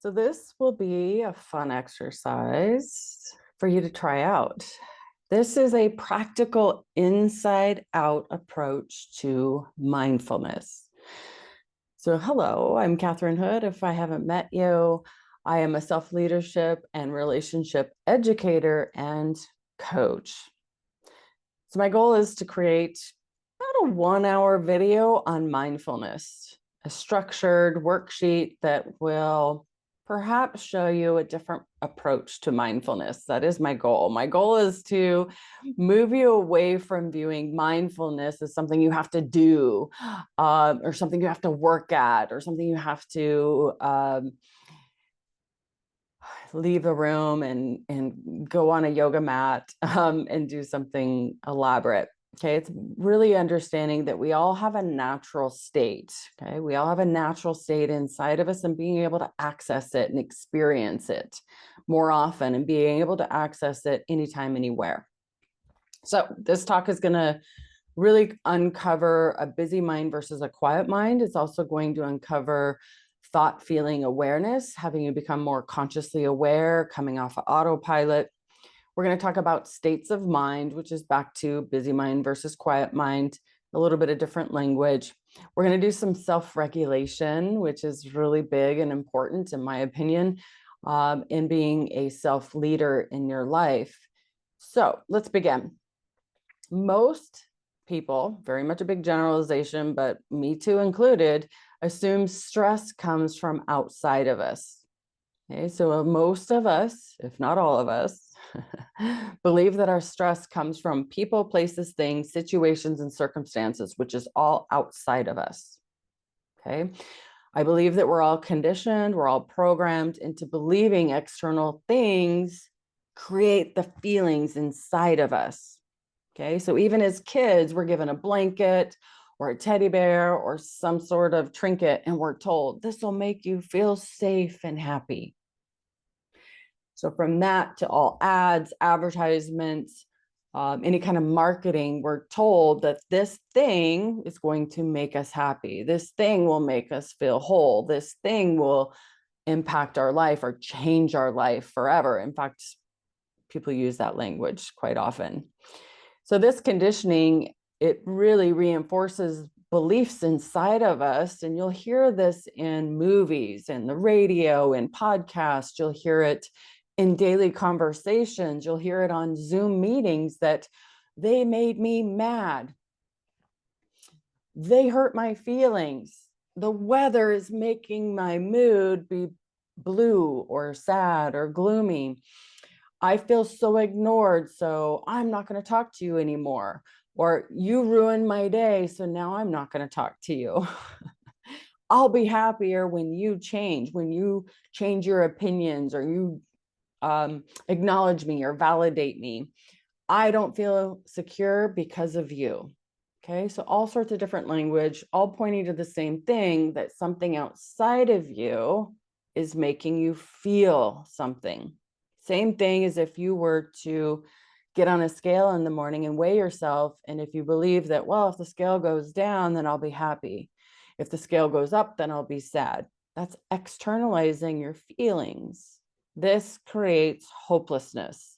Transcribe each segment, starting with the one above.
So this will be a fun exercise for you to try out. This is a practical inside out approach to mindfulness. So hello, I'm Catherine Hood. If I haven't met you, I am a self-leadership and relationship educator and coach. So my goal is to create about a 1-hour video on mindfulness, a structured worksheet that will perhaps show you a different approach to mindfulness. That is my goal. My goal is to move you away from viewing mindfulness as something you have to do, or something you have to work at, or something you have to leave the room and go on a yoga mat and do something elaborate. Okay, it's really understanding that we all have a natural state. Okay, we all have a natural state inside of us, and being able to access it and experience it more often, and being able to access it anytime, anywhere. So this talk is going to really uncover a busy mind versus a quiet mind. It's also going to uncover thought, feeling awareness, having you become more consciously aware, coming off of autopilot. We're going to talk about states of mind, which is back to busy mind versus quiet mind, a little bit of different language. We're going to do some self-regulation, which is really big and important, in my opinion, in being a self-leader in your life. So let's begin. Most people, very much a big generalization, but me too included, assume stress comes from outside of us. Okay, so most of us, if not all of us, believe that our stress comes from people, places, things, situations, and circumstances, which is all outside of us. Okay, I believe that we're all conditioned, we're all programmed into believing external things create the feelings inside of us. Okay, so even as kids, we're given a blanket or a teddy bear or some sort of trinket, and we're told this will make you feel safe and happy. So from that to all ads, advertisements, any kind of marketing, we're told that this thing is going to make us happy. This thing will make us feel whole. This thing will impact our life or change our life forever. In fact, people use that language quite often. So this conditioning, it really reinforces beliefs inside of us. And you'll hear this in movies and the radio and podcasts. You'll hear it in daily conversations. You'll hear it on Zoom meetings that they made me mad. They hurt my feelings. The weather is making my mood be blue or sad or gloomy. I feel so ignored, so I'm not going to talk to you anymore. Or you ruined my day, so now I'm not going to talk to you. I'll be happier when you change your opinions, or you acknowledge me or validate me. I don't feel secure because of you. Okay, so all sorts of different language, all pointing to the same thing, that something outside of you is making you feel something. Same thing as if you were to get on a scale in the morning and weigh yourself. And if you believe that, well, if the scale goes down, then I'll be happy. If the scale goes up, then I'll be sad. That's externalizing your feelings. This creates hopelessness.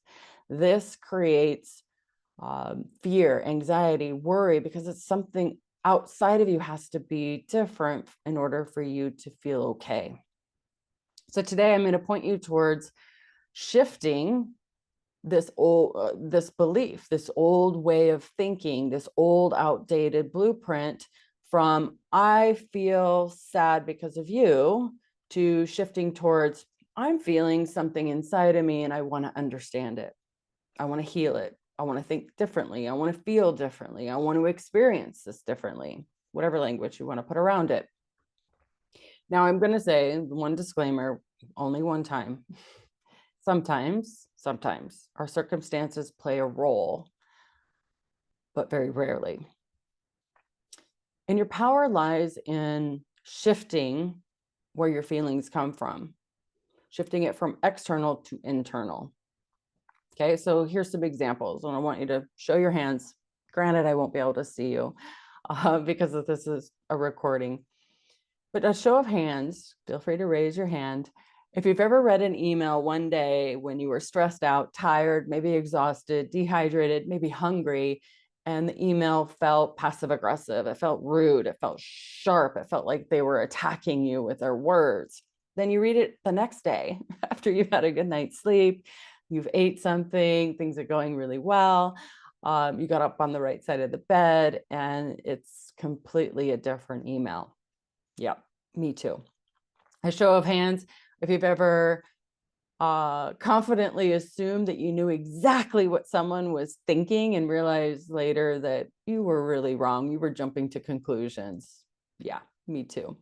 This creates fear, anxiety, worry, because it's something outside of you has to be different in order for you to feel okay. So today I'm going to point you towards shifting this belief, this old way of thinking, this old outdated blueprint from I feel sad because of you, to shifting towards I'm feeling something inside of me and I want to understand it. I want to heal it. I want to think differently. I want to feel differently. I want to experience this differently, whatever language you want to put around it. Now, I'm going to say one disclaimer, only one time. Sometimes our circumstances play a role, but very rarely. And your power lies in shifting where your feelings come from, shifting it from external to internal. Okay, so here's some examples, and I want you to show your hands. Granted, I won't be able to see you because this is a recording. But a show of hands, feel free to raise your hand. If you've ever read an email one day when you were stressed out, tired, maybe exhausted, dehydrated, maybe hungry, and the email felt passive aggressive, it felt rude, it felt sharp, it felt like they were attacking you with their words, then you read it the next day after you've had a good night's sleep, you've ate something, things are going really well, you got up on the right side of the bed, and it's completely a different email. Yeah, me too. A show of hands, if you've ever confidently assumed that you knew exactly what someone was thinking and realized later that you were really wrong. You were jumping to conclusions. Yeah, me too.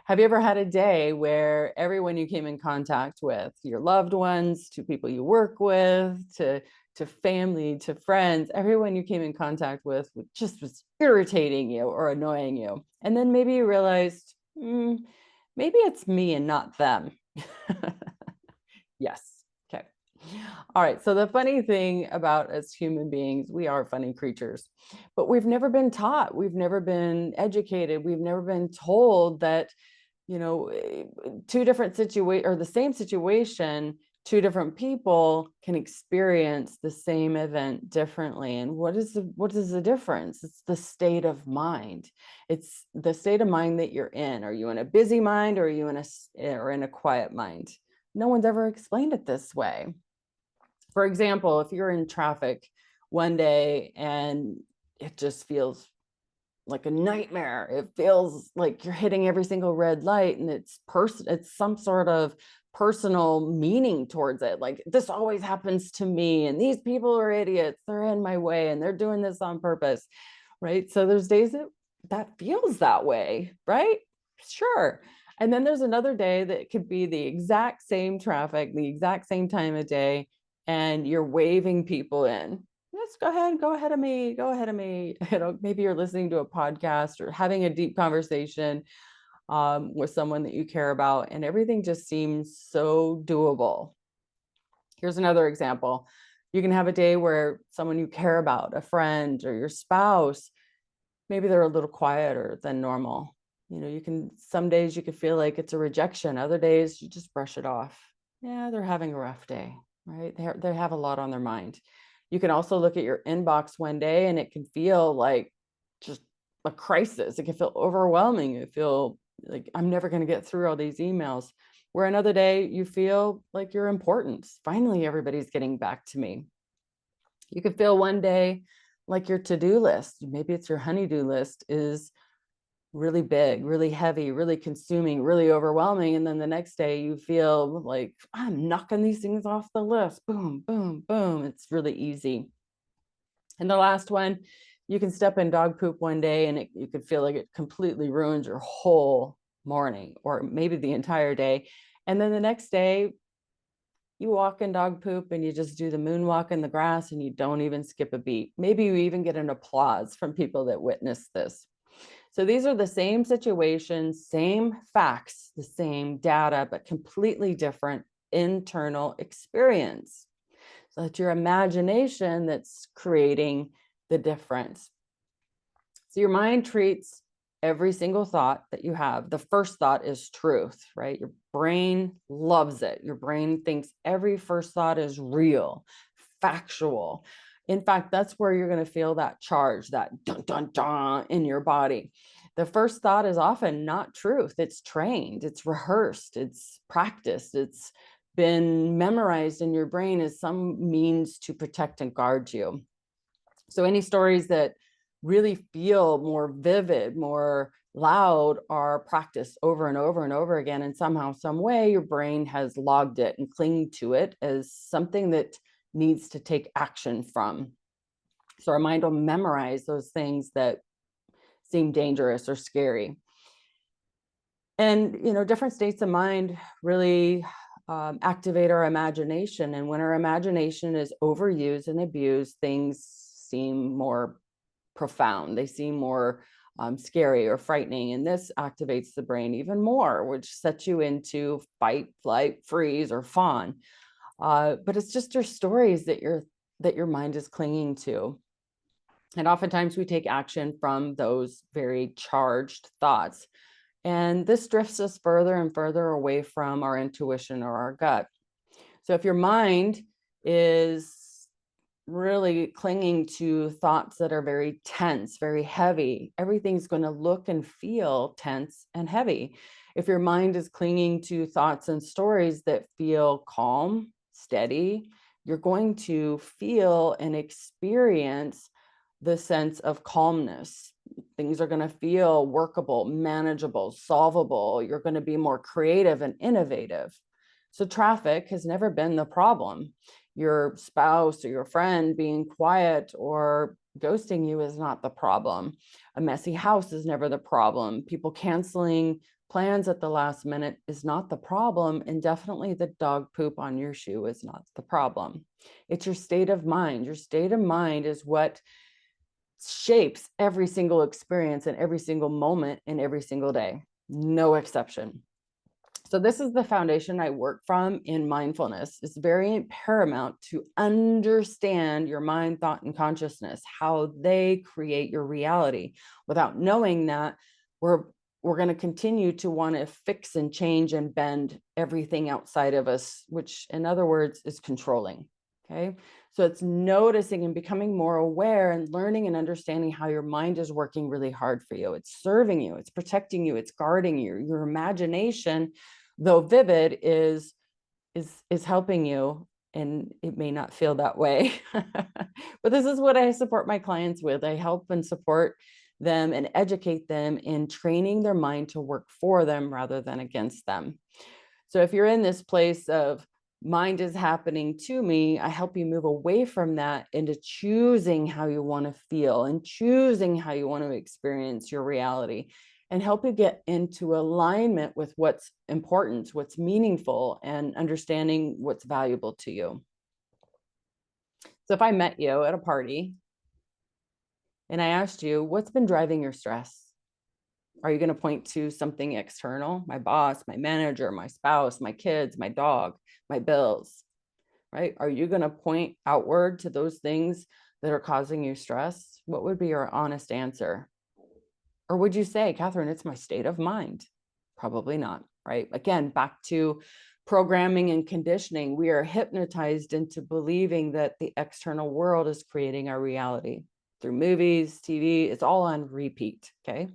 Have you ever had a day where everyone you came in contact with, your loved ones, to people you work with, to family, to friends, everyone you came in contact with just was irritating you or annoying you? And then maybe you realized, maybe it's me and not them. Yes. Okay. All right. So the funny thing about us human beings, we are funny creatures, but we've never been taught, we've never been educated, we've never been told that, two different situations or the same situation, two different people can experience the same event differently. And what is the difference? It's the state of mind. It's the state of mind that you're in. Are you in a busy mind, or are you in a quiet mind? No one's ever explained it this way. For example, if you're in traffic one day and it just feels like a nightmare, it feels like you're hitting every single red light, and it's some sort of personal meaning towards it. Like, this always happens to me, and these people are idiots. They're in my way, and they're doing this on purpose, right? So there's days that feels that way, right? Sure. And then there's another day that could be the exact same traffic, the exact same time of day, and you're waving people in. Yes, go ahead of me, go ahead of me. Maybe you're listening to a podcast or having a deep conversation with someone that you care about, and everything just seems so doable. Here's another example. You can have a day where someone you care about, a friend or your spouse, maybe they're a little quieter than normal. Some days you can feel like it's a rejection. Other days you just brush it off. Yeah, they're having a rough day, right? They have a lot on their mind. You can also look at your inbox one day and it can feel like just a crisis. It can feel overwhelming. You feel like, I'm never going to get through all these emails. Where another day you feel like you're important. Finally, everybody's getting back to me. You could feel one day like your to-do list, maybe it's your honey-do list, is really big, really heavy, really consuming, really overwhelming. And then the next day you feel like, I'm knocking these things off the list. Boom, boom, boom. It's really easy. And the last one, you can step in dog poop one day and you could feel like it completely ruins your whole morning or maybe the entire day. And then the next day, you walk in dog poop and you just do the moonwalk in the grass and you don't even skip a beat. Maybe you even get an applause from people that witness this. So these are the same situations, same facts, the same data, but completely different internal experience. So it's your imagination that's creating the difference. So your mind treats every single thought that you have. The first thought is truth, right? Your brain loves it. Your brain thinks every first thought is real, factual. In fact, that's where you're going to feel that charge, that dun, dun, dun in your body. The first thought is often not truth. It's trained, it's rehearsed, it's practiced, it's been memorized in your brain as some means to protect and guard you. So any stories that really feel more vivid, more loud, are practiced over and over and over again. And somehow, some way, your brain has logged it and clinged to it as something that needs to take action from. So our mind will memorize those things that seem dangerous or scary. And, different states of mind really activate our imagination. And when our imagination is overused and abused, things seem more profound. They seem more scary or frightening. And this activates the brain even more, which sets you into fight, flight, freeze, or fawn. But it's just your stories that your mind is clinging to. And oftentimes we take action from those very charged thoughts. And this drifts us further and further away from our intuition or our gut. So if your mind is really clinging to thoughts that are very tense, very heavy, everything's going to look and feel tense and heavy. If your mind is clinging to thoughts and stories that feel calm, steady, you're going to feel and experience the sense of calmness. Things are going to feel workable, manageable, solvable. You're going to be more creative and innovative. So traffic has never been the problem. Your spouse or your friend being quiet or ghosting you is not the problem. A messy house is never the problem. People canceling plans at the last minute is not the problem. And definitely the dog poop on your shoe is not the problem. It's your state of mind. Your state of mind is what shapes every single experience and every single moment in every single day. No exception. So this is the foundation I work from in mindfulness. It's very paramount to understand your mind, thought, and consciousness, how they create your reality. Without knowing that, we're going to continue to want to fix and change and bend everything outside of us, which in other words is controlling. Okay. So it's noticing and becoming more aware and learning and understanding how your mind is working really hard for you. It's serving you, it's protecting you, it's guarding you. Your imagination, though vivid, is helping you, and it may not feel that way. But this is what I support my clients with. I help and support them and educate them in training their mind to work for them rather than against them. So if you're in this place of mind is happening to me, I help you move away from that into choosing how you want to feel and choosing how you want to experience your reality, and help you get into alignment with what's important, what's meaningful, and understanding what's valuable to you. So if I met you at a party and I asked you, what's been driving your stress? Are you going to point to something external? My boss, my manager, my spouse, my kids, my dog, my bills, right? Are you going to point outward to those things that are causing you stress? What would be your honest answer? Or would you say, Catherine, it's my state of mind? Probably not, right? Again, back to programming and conditioning. We are hypnotized into believing that the external world is creating our reality through movies, TV. It's all on repeat, okay?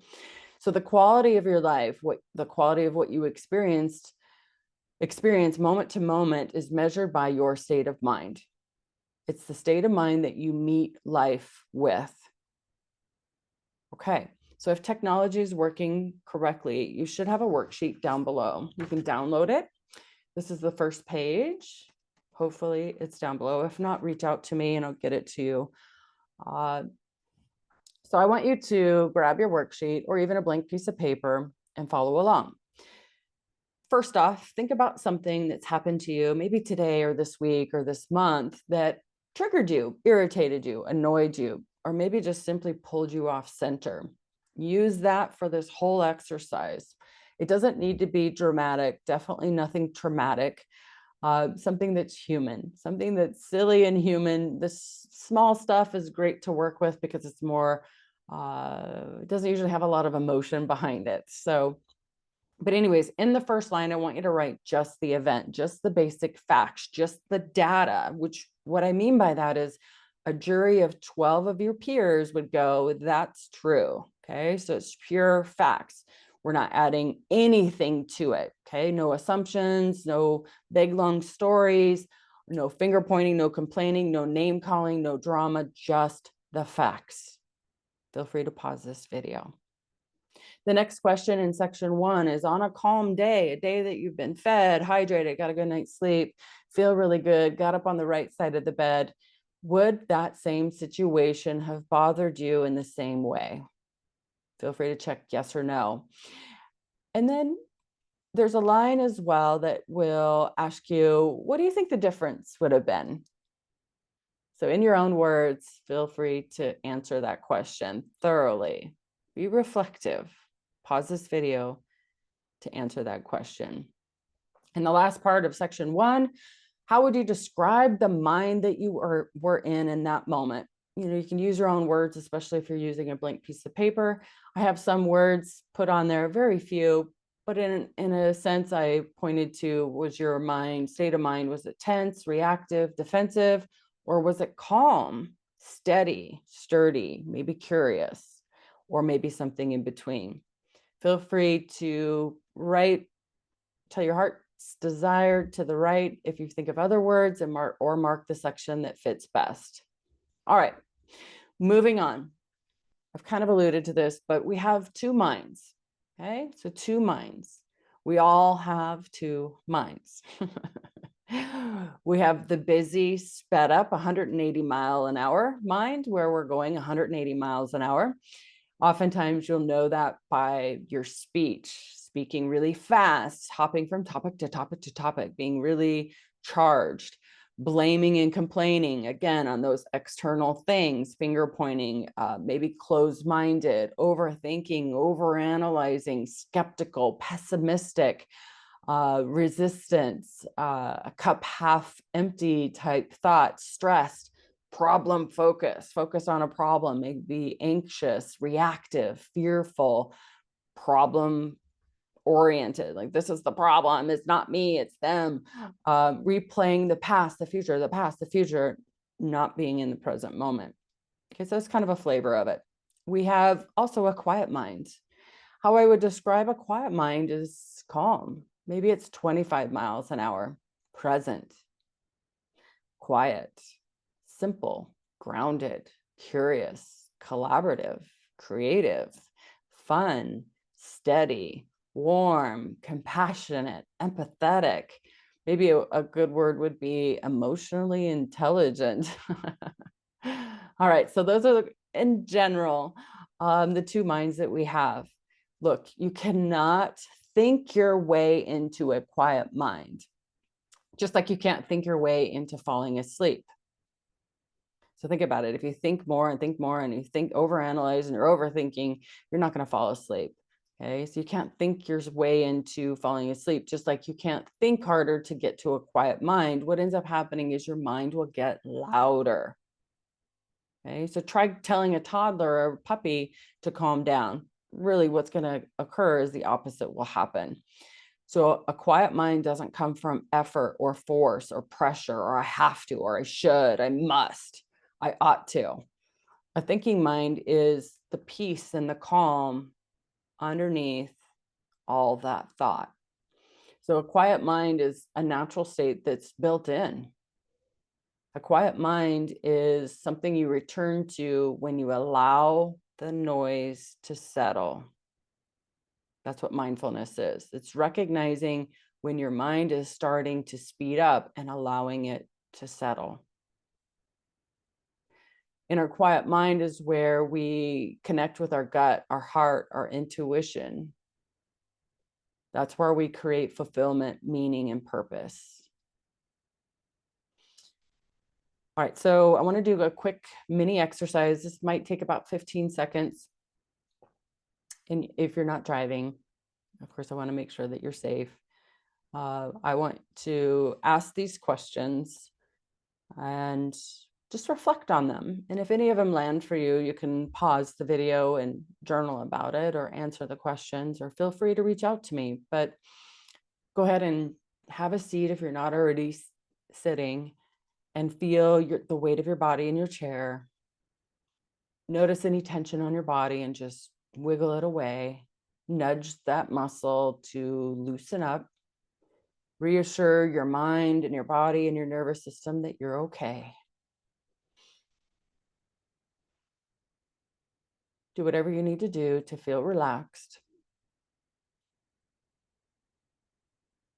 So the quality of your life, the quality of what you experience moment to moment is measured by your state of mind. It's the state of mind that you meet life with. Okay, so if technology is working correctly, you should have a worksheet down below. You can download it. This is the first page. Hopefully it's down below. If not, reach out to me and I'll get it to you. So I want you to grab your worksheet or even a blank piece of paper and follow along. First off, think about something that's happened to you, maybe today or this week or this month, that triggered you, irritated you, annoyed you, or maybe just simply pulled you off center. Use that for this whole exercise. It doesn't need to be dramatic, definitely nothing traumatic. Something that's human, something that's silly and human. This small stuff is great to work with because it's more, it doesn't usually have a lot of emotion behind it. So, but anyways, in the first line, I want you to write just the event, just the basic facts, just the data, which what I mean by that is a jury of 12 of your peers would go, that's true. Okay. So it's pure facts. We're not adding anything to it. Okay. No assumptions, no big, long stories, no finger pointing, no complaining, no name calling, no drama, just the facts. Feel free to pause this video. The next question in section 1 is, on a calm day, a day that you've been fed, hydrated, got a good night's sleep, feel really good, got up on the right side of the bed, would that same situation have bothered you in the same way? Feel free to check yes or no. And then there's a line as well that will ask you, what do you think the difference would have been? So in your own words, feel free to answer that question thoroughly. Be reflective. Pause this video to answer that question. And the last part of section 1, how would you describe the mind that you were in that moment? you can use your own words, especially if you're using a blank piece of paper. I have some words put on there, very few, but in a sense I pointed to, was your state of mind, was it tense, reactive, defensive, or was it calm, steady, sturdy, maybe curious, or maybe something in between? Feel free to tell your heart's desire to the right if you think of other words, and mark the section that fits best. All right, moving on. I've kind of alluded to this, but we have two minds. Okay, so two minds. We all have two minds. We have the busy, sped up 180-mile-an-hour mind, where we're going 180 miles an hour. Oftentimes you'll know that by your speech, speaking really fast, hopping from topic to topic to topic, being really charged, blaming and complaining, again, on those external things, finger pointing, maybe closed-minded, overthinking, overanalyzing, skeptical, pessimistic, resistance, a cup half empty type thought, stressed, problem focus on a problem, maybe anxious, reactive, fearful, problem oriented, like this is the problem, it's not me, it's them, replaying the past, the future, not being in the present moment. Okay, so that's kind of a flavor of it. We have also a quiet mind. How I would describe a quiet mind is calm. Maybe it's 25 miles an hour, present, quiet, simple, grounded, curious, collaborative, creative, fun, steady, warm, compassionate, empathetic. Maybe a good word would be emotionally intelligent. All right, so those are, in general, the two minds that we have. Look, you cannot think your way into a quiet mind, just like you can't think your way into falling asleep. So think about it. If you think more and you overanalyze and you're overthinking, you're not going to fall asleep. Okay, so you can't think your way into falling asleep, just like you can't think harder to get to a quiet mind. What ends up happening is your mind will get louder. Okay, so try telling a toddler or a puppy to calm down. Really, what's going to occur is the opposite will happen. So a quiet mind doesn't come from effort or force or pressure or I have to, or I should, I must, I ought to. A thinking mind is the peace and the calm underneath all that thought. So a quiet mind is a natural state that's built in. A quiet mind is something you return to when you allow the noise to settle. That's what mindfulness is. It's recognizing when your mind is starting to speed up and allowing it to settle. In our quiet mind is where we connect with our gut, our heart, our intuition. That's where we create fulfillment, meaning, and purpose. All right, so I want to do a quick mini exercise. This might take about 15 seconds. And if you're not driving, of course, I want to make sure that you're safe. I want to ask these questions and just reflect on them. And if any of them land for you, you can pause the video and journal about it or answer the questions, or feel free to reach out to me. But go ahead and have a seat if you're not already sitting, and feel the weight of your body in your chair. Notice any tension on your body and just wiggle it away. Nudge that muscle to loosen up. Reassure your mind and your body and your nervous system that you're okay. Do whatever you need to do to feel relaxed.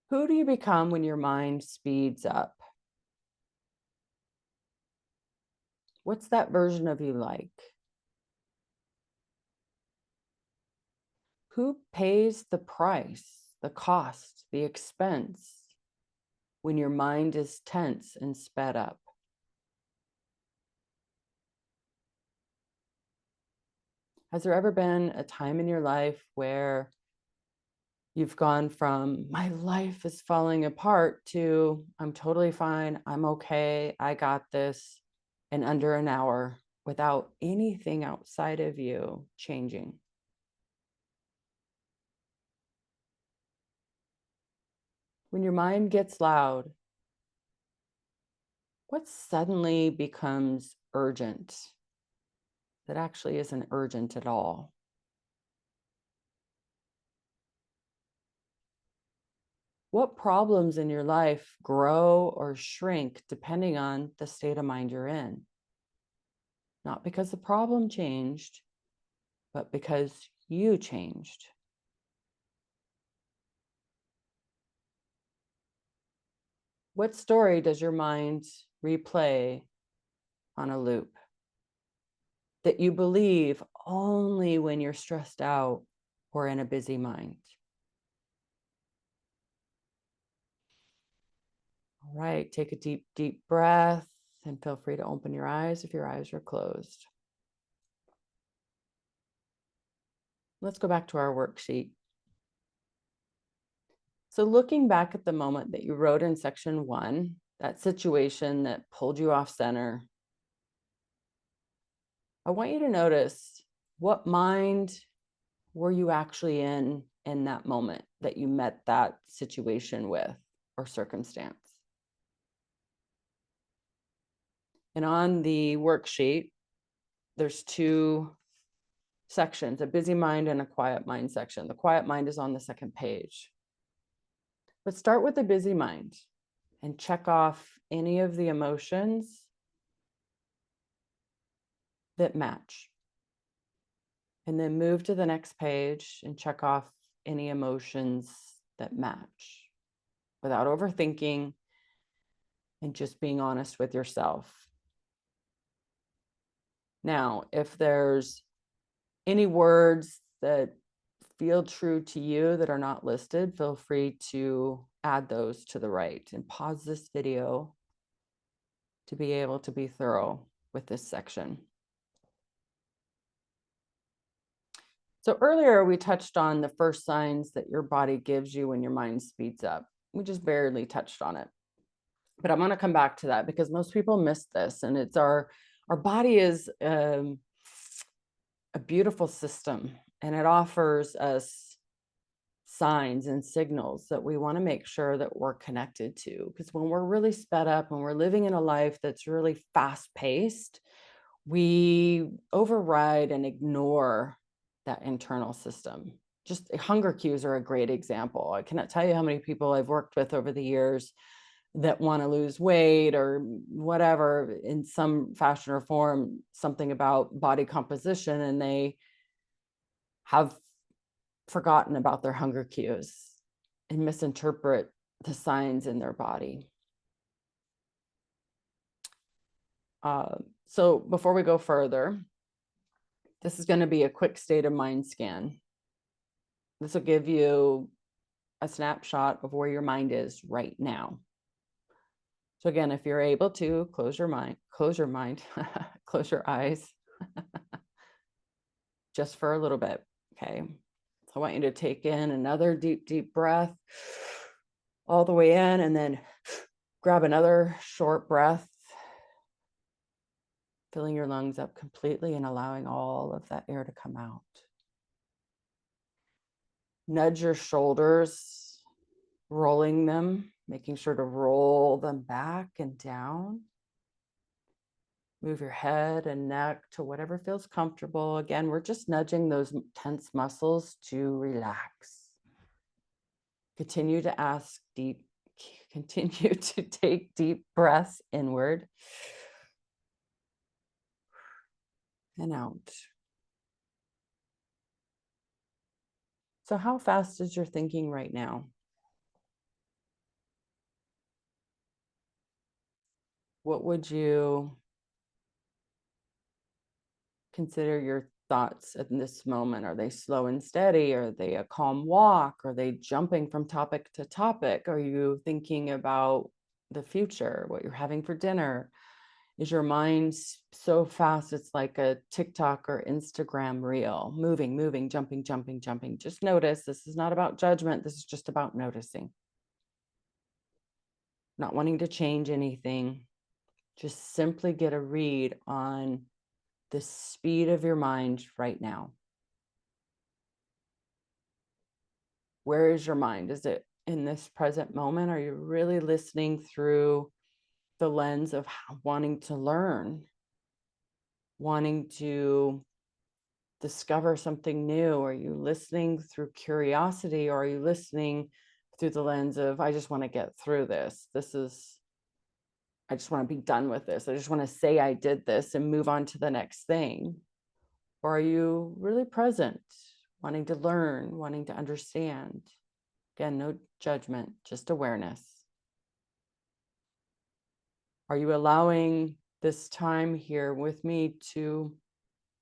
Who do you become when your mind speeds up? What's that version of you like? Who pays the price, the cost, the expense when your mind is tense and sped up? Has there ever been a time in your life where you've gone from my life is falling apart to I'm totally fine, I'm okay, I got this in under an hour? without anything outside of you changing. When your mind gets loud, what suddenly becomes urgent that actually isn't urgent at all? What problems in your life grow or shrink depending on the state of mind you're in? Not because the problem changed, but because you changed. What story does your mind replay on a loop that you believe only when you're stressed out or in a busy mind? All right, take a deep, deep breath and feel free to open your eyes if your eyes are closed. Let's go back to our worksheet. So looking back at the moment that you wrote in section 1, that situation that pulled you off center, I want you to notice, what mind were you actually in that moment that you met that situation with or circumstance? And on the worksheet, there's 2 sections, a busy mind and a quiet mind section. The quiet mind is on the second page. Let's start with the busy mind and check off any of the emotions that match. And then move to the next page and check off any emotions that match without overthinking and just being honest with yourself. Now, if there's any words that feel true to you that are not listed, feel free to add those to the right and pause this video to be able to be thorough with this section. So earlier we touched on the first signs that your body gives you when your mind speeds up. We just barely touched on it, but I'm going to come back to that because most people miss this. And it's our body is a beautiful system, and it offers us signs and signals that we want to make sure that we're connected to. Because when we're really sped up, when we're living in a life that's really fast paced, we override and ignore that internal system. Just hunger cues are a great example. I cannot tell you how many people I've worked with over the years that want to lose weight or whatever in some fashion or form, something about body composition, and they have forgotten about their hunger cues and misinterpret the signs in their body. So before we go further, this is going to be a quick state of mind scan. This will give you a snapshot of where your mind is right now. So again, if you're able to close your mind, close your eyes just for a little bit. Okay. So I want you to take in another deep, deep breath all the way in, and then grab another short breath, filling your lungs up completely and allowing all of that air to come out. Nudge your shoulders, rolling them, making sure to roll them back and down. Move your head and neck to whatever feels comfortable. Again, we're just nudging those tense muscles to relax. Continue to take deep breaths inward and out. So how fast is your thinking right now? What would you consider your thoughts in this moment? Are they slow and steady? Are they a calm walk? Are they jumping from topic to topic? Are you thinking about the future, what you're having for dinner? Is your mind so fast it's like a TikTok or Instagram reel, moving, jumping? Just notice, this is not about judgment. This is just about noticing. Not wanting to change anything. Just simply get a read on the speed of your mind right now. Where is your mind? Is it in this present moment? Are you really listening through the lens of wanting to learn, wanting to discover something new? Are you listening through curiosity, or are you listening through the lens of, I just want to get through this? I just want to be done with this. I just want to say I did this and move on to the next thing. Or are you really present, wanting to learn, wanting to understand? Again, no judgment, just awareness. Are you allowing this time here with me to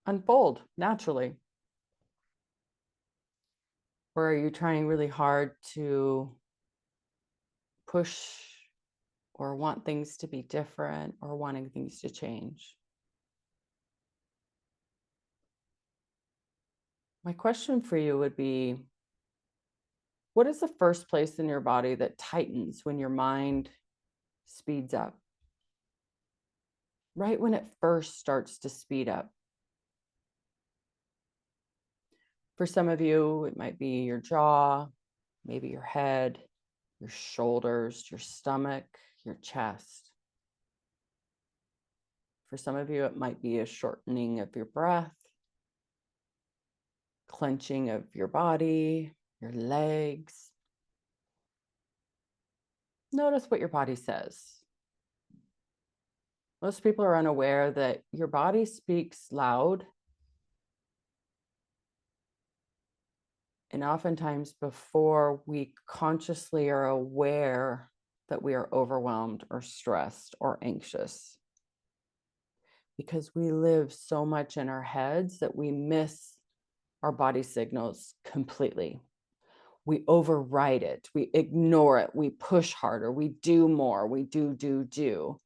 unfold naturally? Or are you trying really hard to push or want things to be different or wanting things to change? My question for you would be, what is the first place in your body that tightens when your mind speeds up? Right when it first starts to speed up. For some of you, it might be your jaw, maybe your head, your shoulders, your stomach, your chest. For some of you, it might be a shortening of your breath, clenching of your body, your legs. Notice what your body says. Most people are unaware that your body speaks loud. And oftentimes before we consciously are aware that we are overwhelmed or stressed or anxious. Because we live so much in our heads that we miss our body signals completely. We override it, we ignore it, we push harder, we do more, we do.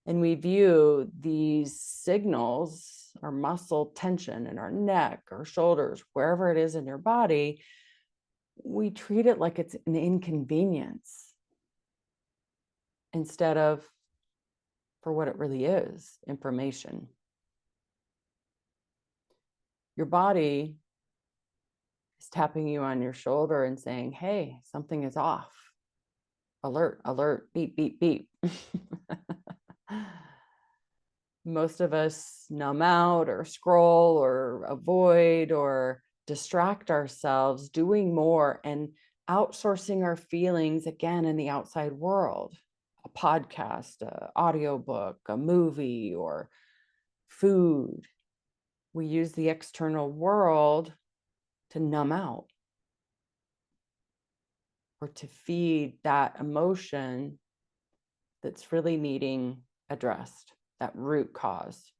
And we view these signals, our muscle tension in our neck, our shoulders, wherever it is in your body, we treat it like it's an inconvenience instead of for what it really is, information. Your body is tapping you on your shoulder and saying, hey, something is off. Alert, alert, beep, beep, beep. Most of us numb out or scroll or avoid or distract ourselves doing more and outsourcing our feelings again in the outside world. A podcast, an audiobook, a movie, or food. We use the external world to numb out or to feed that emotion that's really needing addressed, that root cause.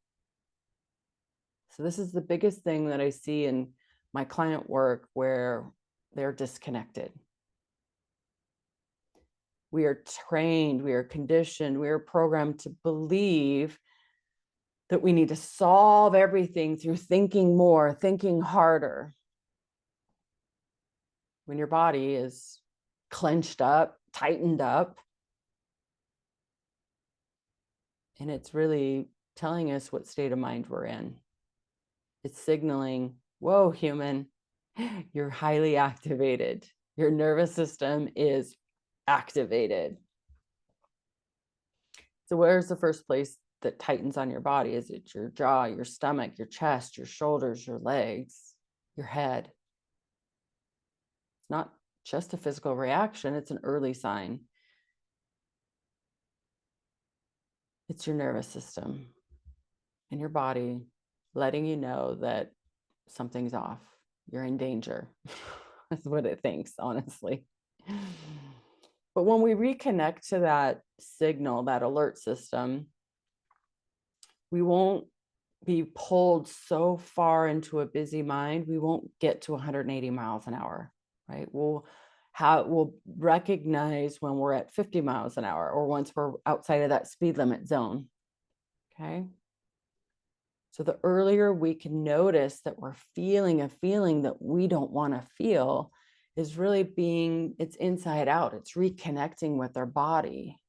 So this is the biggest thing that I see in my client work where they're disconnected. We are trained, we are conditioned, we are programmed to believe that we need to solve everything through thinking more, thinking harder. When your body is clenched up, tightened up, and it's really telling us what state of mind we're in. It's signaling, whoa, human, you're highly activated. Your nervous system is activated. So where's the first place that tightens on your body? Is it your jaw, your stomach, your chest, your shoulders, your legs, your head? It's not just a physical reaction, it's an early sign. It's your nervous system and your body letting you know that something's off. You're in danger. That's what it thinks, honestly. But when we reconnect to that signal, that alert system, we won't be pulled so far into a busy mind, we won't get to 180 miles an hour, right? We'll recognize when we're at 50 miles an hour or once we're outside of that speed limit zone, okay? So the earlier we can notice that we're feeling a feeling that we don't want to feel is really it's inside out. It's reconnecting with our body.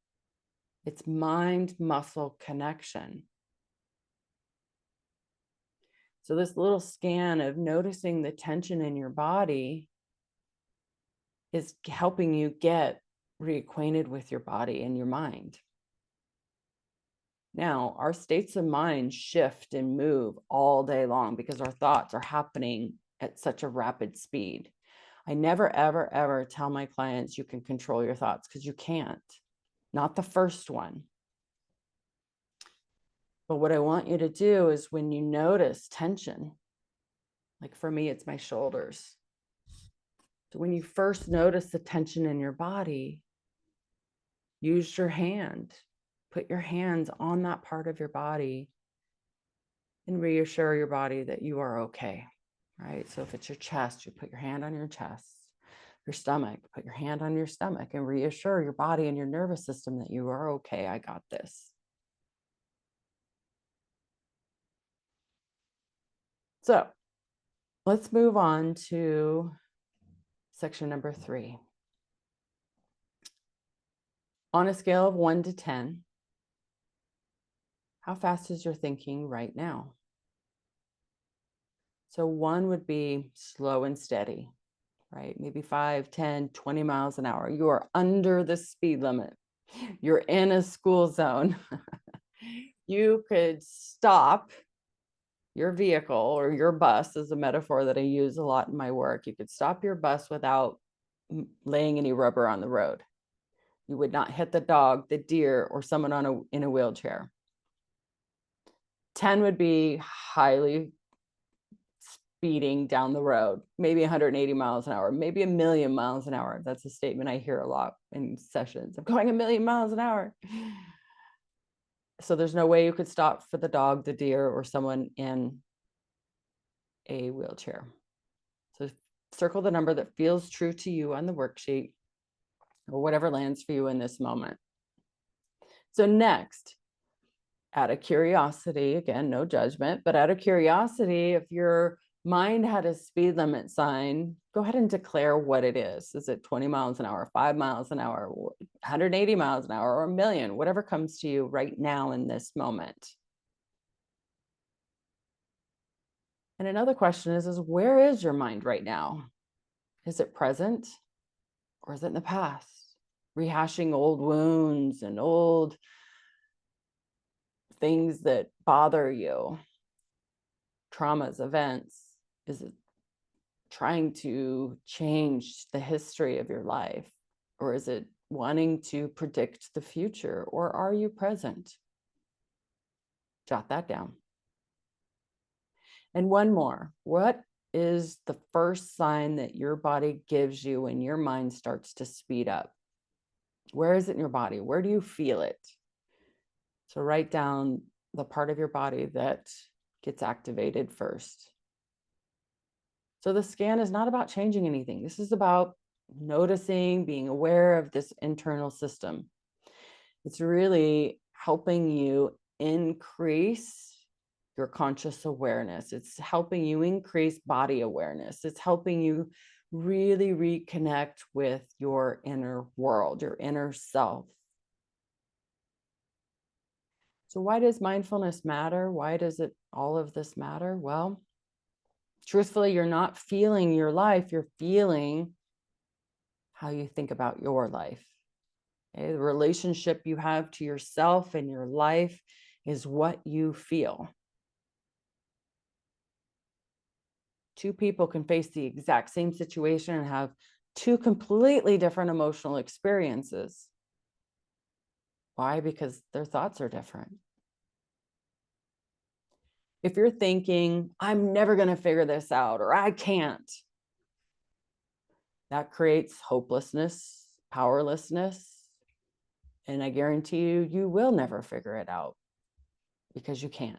It's mind-muscle connection. So this little scan of noticing the tension in your body is helping you get reacquainted with your body and your mind. Now, our states of mind shift and move all day long because our thoughts are happening at such a rapid speed. I never, ever, ever tell my clients you can control your thoughts, because you can't. Not the first one. But what I want you to do is, when you notice tension, like for me, it's my shoulders. So when you first notice the tension in your body, use your hand. Put your hands on that part of your body and reassure your body that you are okay, right? So if it's your chest, you put your hand on your chest. Your stomach, put your hand on your stomach and reassure your body and your nervous system that you are okay. I got this. So let's move on to section number 3. On a scale of 1 to 10, how fast is your thinking right now? So 1 would be slow and steady, right? Maybe 5, 10, 20 miles an hour. You are under the speed limit. You're in a school zone. You could stop your vehicle, or your bus is a metaphor that I use a lot in my work. You could stop your bus without laying any rubber on the road. You would not hit the dog, the deer, or someone in a wheelchair. 10 would be highly speeding down the road, maybe 180 miles an hour, maybe 1,000,000 miles an hour. That's a statement I hear a lot in sessions. I'm going 1,000,000 miles an hour. So there's no way you could stop for the dog, the deer, or someone in a wheelchair. So circle the number that feels true to you on the worksheet, or whatever lands for you in this moment. So next, out of curiosity, again, no judgment, but out of curiosity, if your mind had a speed limit sign, go ahead and declare what it is. Is it 20 miles an hour, 5 miles an hour, 180 miles an hour, or 1,000,000, whatever comes to you right now in this moment? And another question is where is your mind right now? Is it present, or is it in the past? Rehashing old wounds and old things that bother you, traumas, events. Is it trying to change the history of your life, or is it wanting to predict the future, or are you present? Jot that down. And one more. What is the first sign that your body gives you when your mind starts to speed up? Where is it in your body? Where do you feel it? So write down the part of your body that gets activated first. So the scan is not about changing anything. This is about noticing, being aware of this internal system. It's really helping you increase your conscious awareness. It's helping you increase body awareness. It's helping you really reconnect with your inner world, your inner self. So why does mindfulness matter? Why does all of this matter? Well, truthfully, you're not feeling your life, you're feeling how you think about your life. Okay? The relationship you have to yourself and your life is what you feel. Two people can face the exact same situation and have two completely different emotional experiences. Why? Because their thoughts are different. If you're thinking, I'm never going to figure this out, or I can't, that creates hopelessness, powerlessness. And I guarantee you, you will never figure it out because you can't.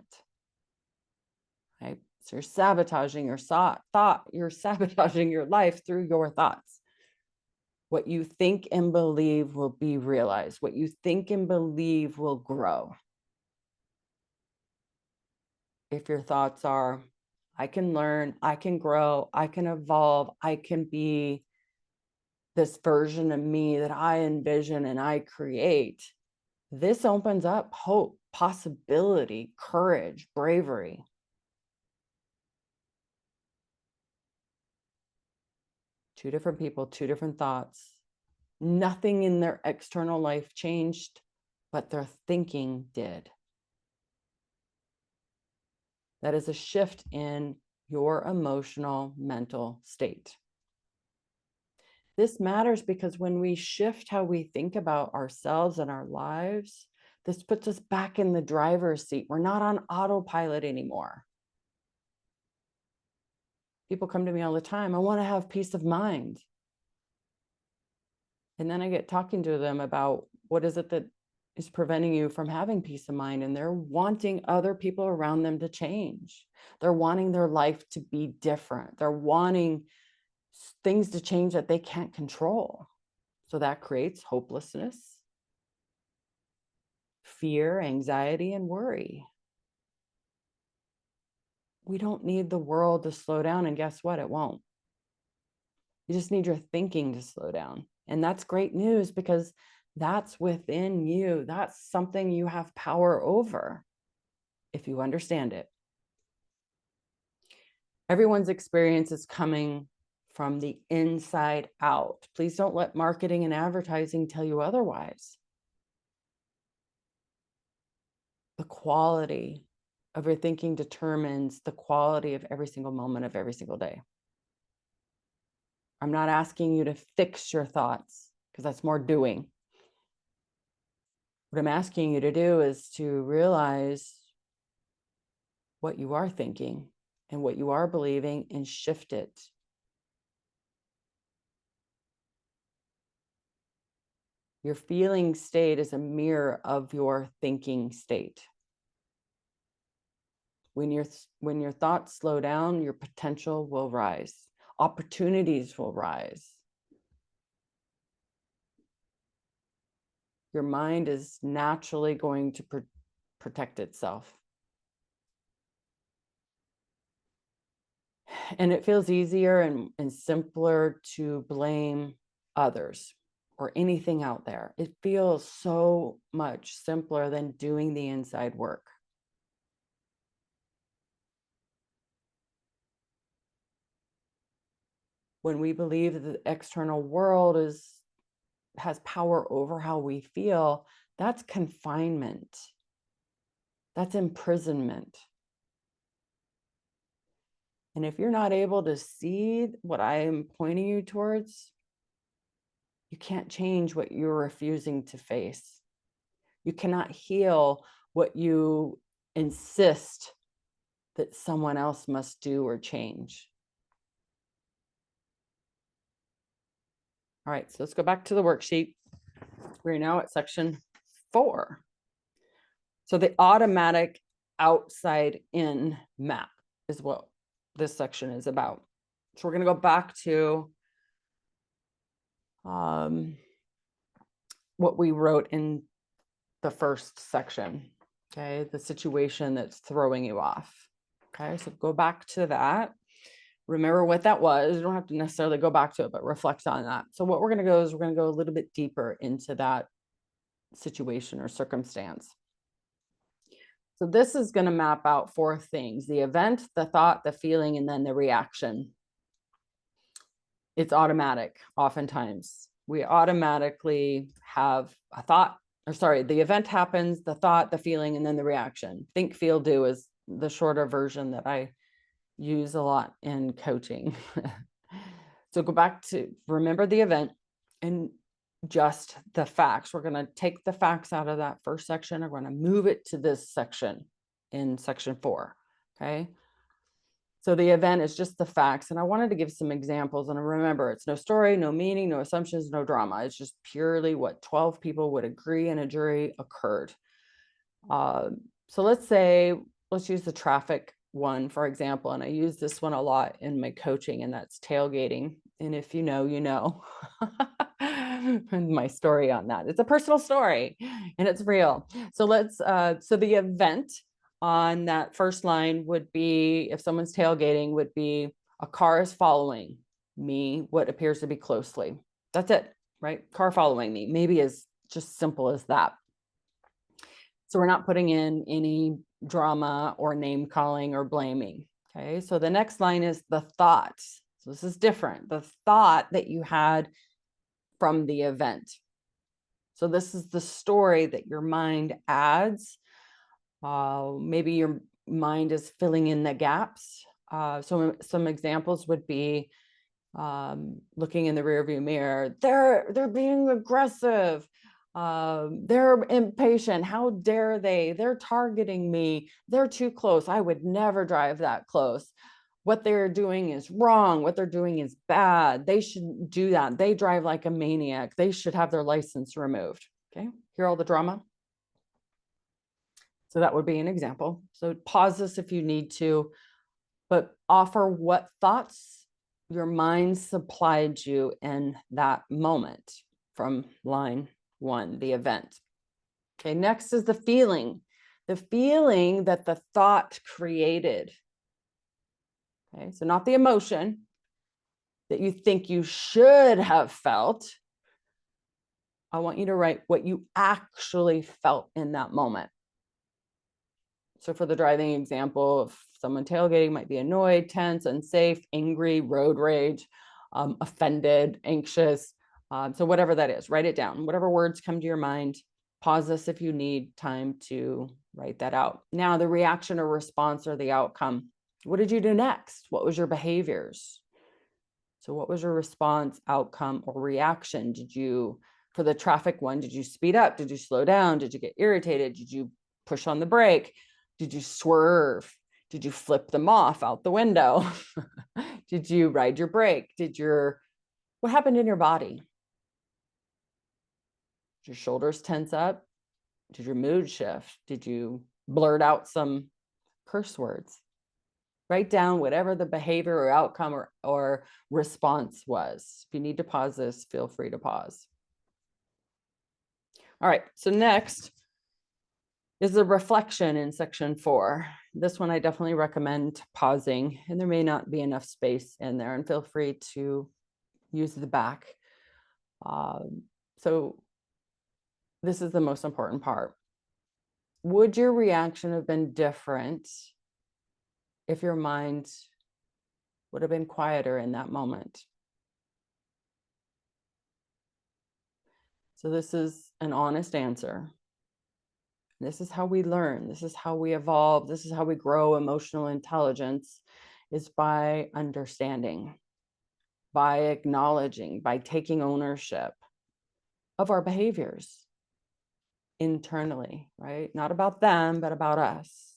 Right? So you're sabotaging your thought, you're sabotaging your life through your thoughts. What you think and believe will be realized. What you think and believe will grow. If your thoughts are, I can learn, I can grow, I can evolve, I can be this version of me that I envision and I create, this opens up hope, possibility, courage, bravery. Two different people, two different thoughts. Nothing in their external life changed, but their thinking did. That is a shift in your emotional mental state. This matters because when we shift how we think about ourselves and our lives, this puts us back in the driver's seat. We're not on autopilot anymore. People come to me all the time. I want to have peace of mind. And then I get talking to them about what is it that is preventing you from having peace of mind. And they're wanting other people around them to change. They're wanting their life to be different. They're wanting things to change that they can't control. So that creates hopelessness, fear, anxiety, and worry. We don't need the world to slow down. And guess what? It won't. You just need your thinking to slow down. And that's great news because that's within you. That's something you have power over if you understand it. Everyone's experience is coming from the inside out. Please don't let marketing and advertising tell you otherwise. The quality of your thinking determines the quality of every single moment of every single day. I'm not asking you to fix your thoughts because that's more doing. What I'm asking you to do is to realize what you are thinking and what you are believing and shift it. Your feeling state is a mirror of your thinking state. When your thoughts slow down, your potential will rise. Opportunities will rise. Your mind is naturally going to protect itself. And it feels easier and simpler to blame others or anything out there. It feels so much simpler than doing the inside work. When we believe that the external world has power over how we feel, that's confinement. That's imprisonment. And if you're not able to see what I am pointing you towards, you can't change what you're refusing to face. You cannot heal what you insist that someone else must do or change. All right, so let's go back to the worksheet. We're now at section 4. So the automatic outside in map is what this section is about. So we're going to go back to what we wrote in the first section, okay? The situation that's throwing you off, okay? So go back to that. Remember what that was. You don't have to necessarily go back to it, but reflect on that. So what we're going to go is we're going to go a little bit deeper into that situation or circumstance. So this is going to map out 4 things: the event, the thought, the feeling, and then the reaction. It's automatic. Oftentimes we automatically have a thought, or sorry, the event happens, the thought, the feeling, and then the reaction. Think, feel, do is the shorter version that I use a lot in coaching. So go back to remember the event and just the facts. We're going to take the facts out of that first section. We're going to move it to this section in section 4. Okay. So the event is just the facts. And I wanted to give some examples. And remember, it's no story, no meaning, no assumptions, no drama. It's just purely what 12 people would agree in a jury occurred. So let's use the traffic one, for example. And I use this one a lot in my coaching, and that's tailgating. And if you know, you know. My story on that. It's a personal story and it's real. So so the event on that first line would be, if someone's tailgating, would be a car is following me, what appears to be closely. That's it, right? Car following me, maybe as just simple as that. So we're not putting in any drama or name calling or blaming. Okay, so the next line is the thought. So this is different. The thought that you had from the event. So this is the story that your mind adds. Maybe your mind is filling in the gaps. So some examples would be looking in the rearview mirror. They're being aggressive. They're impatient. How dare they? They're targeting me. They're too close. I would never drive that close. What they're doing is wrong. What they're doing is bad. They shouldn't do that. They drive like a maniac. They should have their license removed. Okay, hear all the drama? So that would be an example. So pause this if you need to, but offer what thoughts your mind supplied you in that moment from line 1, the event. Okay, next is the feeling that the thought created. Okay, so not the emotion that you think you should have felt. I want you to write what you actually felt in that moment. So for the driving example, if someone tailgating might be annoyed, tense, unsafe, angry, road rage, offended, anxious. So whatever that is, write it down. Whatever words come to your mind, pause this if you need time to write that out. Now the reaction or response or the outcome. What did you do next? What was your behaviors? So what was your response, outcome, or reaction? For the traffic one, did you speed up? Did you slow down? Did you get irritated? Did you push on the brake? Did you swerve? Did you flip them off out the window? Did you ride your brake? What happened in your body? Did your shoulders tense up? Did your mood shift? Did you blurt out some curse words? Write down whatever the behavior or outcome or response was. If you need to pause this, feel free to pause. All right, so next is the reflection in section 4. This one I definitely recommend pausing, and there may not be enough space in there, and feel free to use the back. So this is the most important part. Would your reaction have been different if your mind would have been quieter in that moment? So this is an honest answer. This is how we learn. This is how we evolve. This is how we grow emotional intelligence, is by understanding, by acknowledging, by taking ownership of our behaviors internally, right? Not about them, but about us.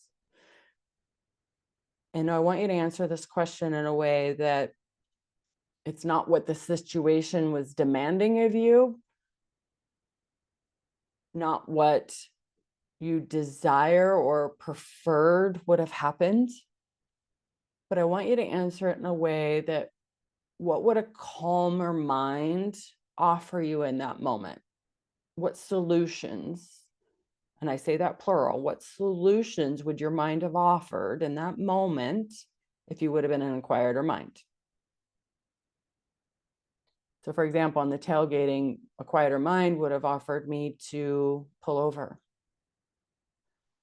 And I want you to answer this question in a way that it's not what the situation was demanding of you, not what you desire or preferred would have happened, but I want you to answer it in a way that what would a calmer mind offer you in that moment? What solutions, and I say that plural, what solutions would your mind have offered in that moment if you would have been in a quieter mind? So for example, on the tailgating, a quieter mind would have offered me to pull over.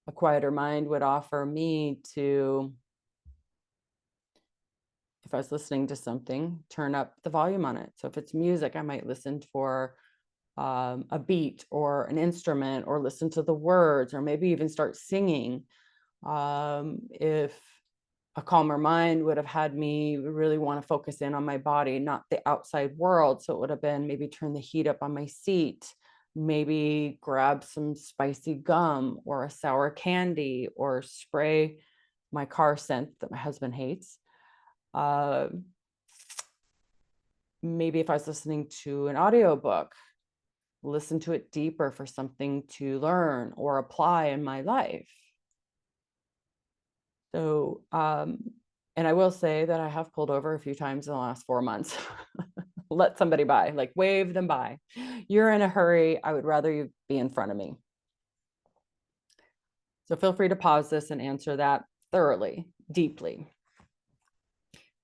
A quieter mind would offer me to, if I was listening to something, turn up the volume on it. So if it's music, I might listen for a beat or an instrument, or listen to the words, or maybe even start singing. If a calmer mind would have had me really want to focus in on my body, not the outside world. So it would have been maybe turn the heat up on my seat, maybe grab some spicy gum or a sour candy, or spray my car scent that my husband hates. Maybe if I was listening to an audiobook, listen to it deeper for something to learn or apply in my life. So, and I will say that I have pulled over a few times in the last 4 months. Let somebody by, like wave them by. You're in a hurry. I would rather you be in front of me. So feel free to pause this and answer that thoroughly, deeply.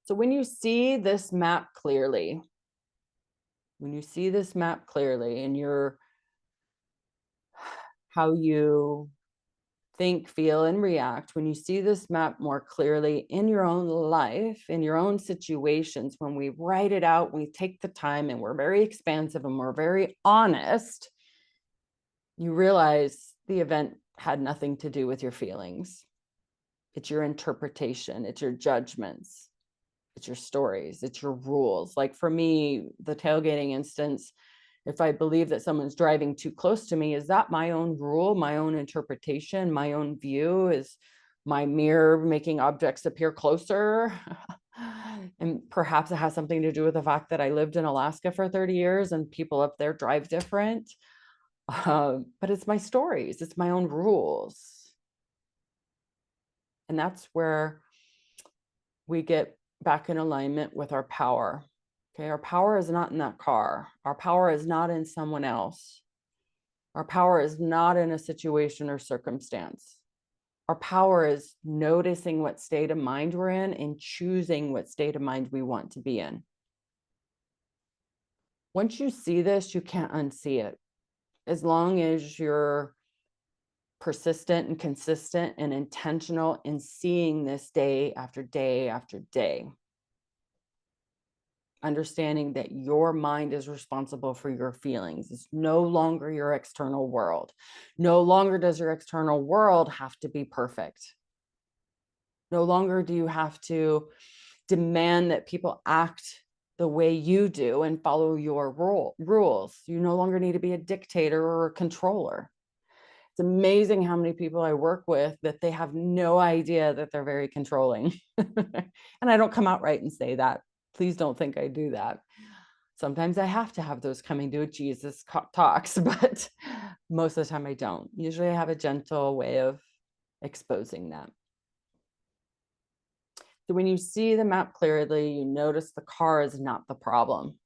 So when you see this map clearly, and how you think, feel, and react, when you see this map more clearly in your own life, in your own situations, when we write it out, we take the time and we're very expansive and we're very honest, you realize the event had nothing to do with your feelings. It's your interpretation, it's your judgments, it's your stories, it's your rules. Like for me, the tailgating instance, if I believe that someone's driving too close to me, is that my own rule, my own interpretation, my own view? Is my mirror making objects appear closer? And perhaps it has something to do with the fact that I lived in Alaska for 30 years and people up there drive different. But it's my stories, it's my own rules. And that's where we get back in alignment with our power. Okay, our power is not in that car. Our power is not in someone else. Our power is not in a situation or circumstance. Our power is noticing what state of mind we're in and choosing what state of mind we want to be in. Once you see this, you can't unsee it. As long as you're persistent and consistent and intentional in seeing this day after day after day. Understanding that your mind is responsible for your feelings. It's no longer your external world. No longer does your external world have to be perfect. No longer do you have to demand that people act the way you do and follow your rules. You no longer need to be a dictator or a controller. It's amazing how many people I work with that they have no idea that they're very controlling. And I don't come out right and say that. Please don't think I do that. Sometimes I have to have those coming to Jesus talks, but most of the time I don't. Usually I have a gentle way of exposing that. So when you see the map clearly, you notice the car is not the problem.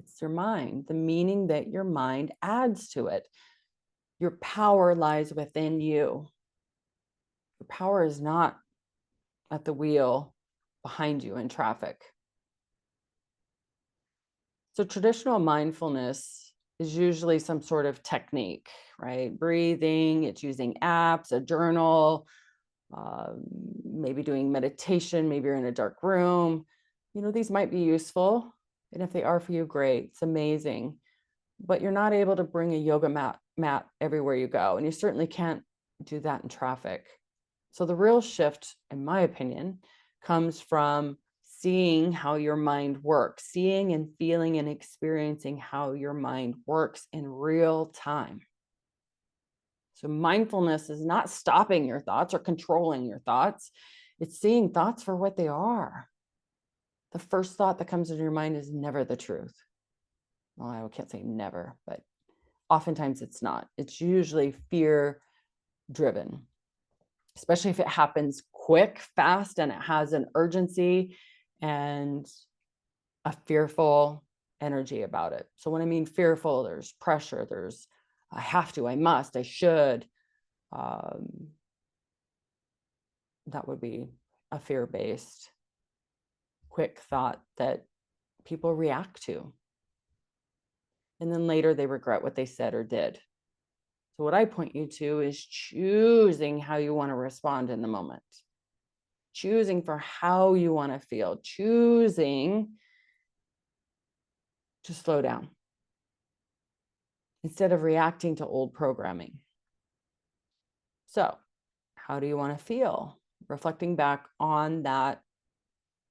It's your mind, the meaning that your mind adds to it. Your power lies within you. Your power is not at the wheel behind you in traffic. So traditional mindfulness is usually some sort of technique, right? Breathing, it's using apps, a journal, maybe doing meditation, maybe you're in a dark room. You know, these might be useful. And if they are for you, great, it's amazing. But you're not able to bring a yoga mat everywhere you go. And you certainly can't do that in traffic. So the real shift, in my opinion, comes from seeing how your mind works, seeing and feeling and experiencing how your mind works in real time. So mindfulness is not stopping your thoughts or controlling your thoughts. It's seeing thoughts for what they are. The first thought that comes into your mind is never the truth. Well, I can't say never, but oftentimes it's not. It's usually fear driven, especially if it happens quick, fast, and it has an urgency and a fearful energy about it. So when I mean fearful, there's pressure, there's I have to, I must, I should. That would be a fear-based, quick thought that people react to. And then later they regret what they said or did. So what I point you to is choosing how you want to respond in the moment. Choosing for how you want to feel. Choosing to slow down instead of reacting to old programming. So, how do you want to feel? Reflecting back on that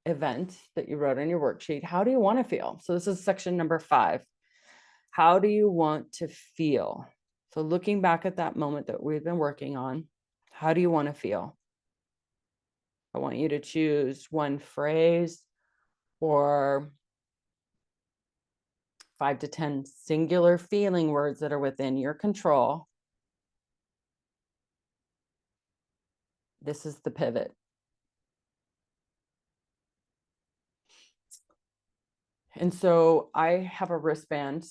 event that you wrote on your worksheet, how do you want to feel? So, this is section number 5. How do you want to feel? So, looking back at that moment that we've been working on, how do you want to feel? I want you to choose one phrase or 5 to 10 singular feeling words that are within your control. This is the pivot. And so I have a wristband that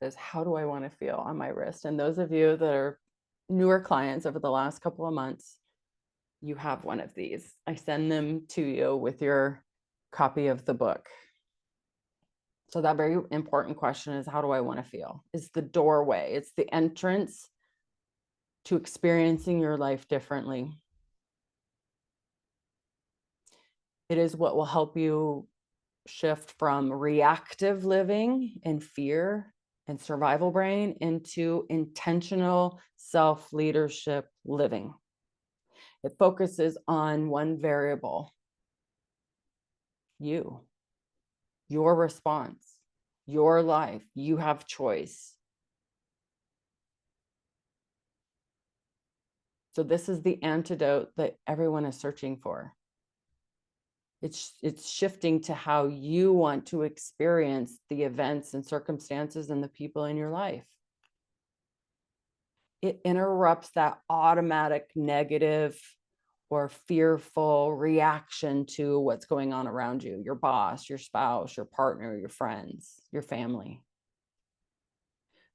says, how do I want to feel on my wrist? And those of you that are newer clients over the last couple of months, you have one of these. I send them to you with your copy of the book. So that very important question is, how do I want to feel? It's the doorway. It's the entrance to experiencing your life differently. It is what will help you shift from reactive living in fear and survival brain into intentional self-leadership living. It focuses on one variable: you, your response, your life. You have choice. So this is the antidote that everyone is searching for. It's shifting to how you want to experience the events and circumstances and the people in your life. It interrupts that automatic negative or fearful reaction to what's going on around you, your boss, your spouse, your partner, your friends, your family.